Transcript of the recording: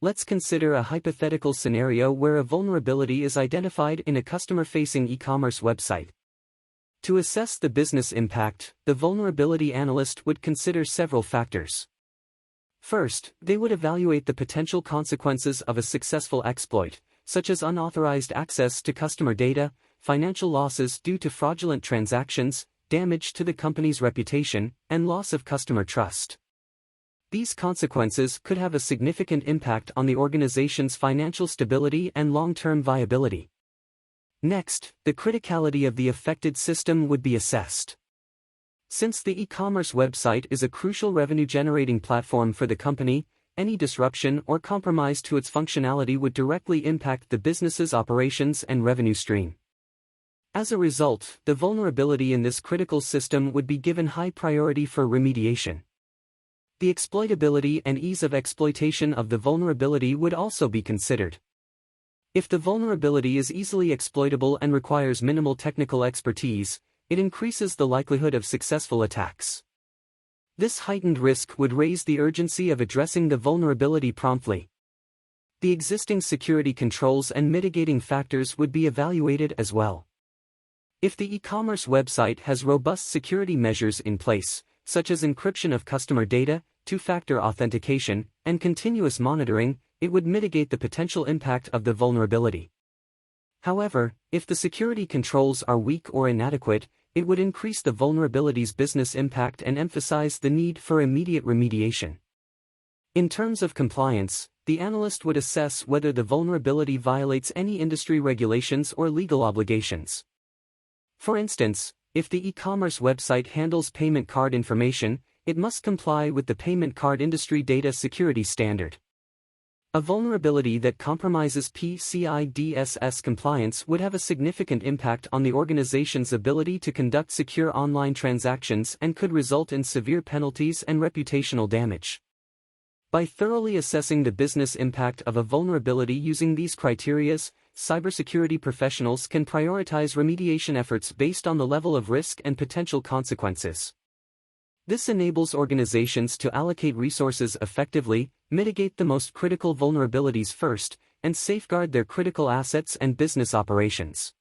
Let's consider a hypothetical scenario where a vulnerability is identified in a customer-facing e-commerce website. To assess the business impact, the vulnerability analyst would consider several factors. First, they would evaluate the potential consequences of a successful exploit, such as unauthorized access to customer data, financial losses due to fraudulent transactions, damage to the company's reputation, and loss of customer trust. These consequences could have a significant impact on the organization's financial stability and long-term viability. Next, the criticality of the affected system would be assessed. Since the e-commerce website is a crucial revenue-generating platform for the company, any disruption or compromise to its functionality would directly impact the business's operations and revenue stream. As a result, the vulnerability in this critical system would be given high priority for remediation. The exploitability and ease of exploitation of the vulnerability would also be considered. If the vulnerability is easily exploitable and requires minimal technical expertise, it increases the likelihood of successful attacks. This heightened risk would raise the urgency of addressing the vulnerability promptly. The existing security controls and mitigating factors would be evaluated as well. If the e-commerce website has robust security measures in place, such as encryption of customer data, two-factor authentication, and continuous monitoring, it would mitigate the potential impact of the vulnerability. However, if the security controls are weak or inadequate, it would increase the vulnerability's business impact and emphasize the need for immediate remediation. In terms of compliance, the analyst would assess whether the vulnerability violates any industry regulations or legal obligations. For instance, if the e-commerce website handles payment card information, it must comply with the Payment Card Industry Data Security Standard. A vulnerability that compromises PCI DSS compliance would have a significant impact on the organization's ability to conduct secure online transactions and could result in severe penalties and reputational damage. By thoroughly assessing the business impact of a vulnerability using these criteria, cybersecurity professionals can prioritize remediation efforts based on the level of risk and potential consequences. This enables organizations to allocate resources effectively, mitigate the most critical vulnerabilities first, and safeguard their critical assets and business operations.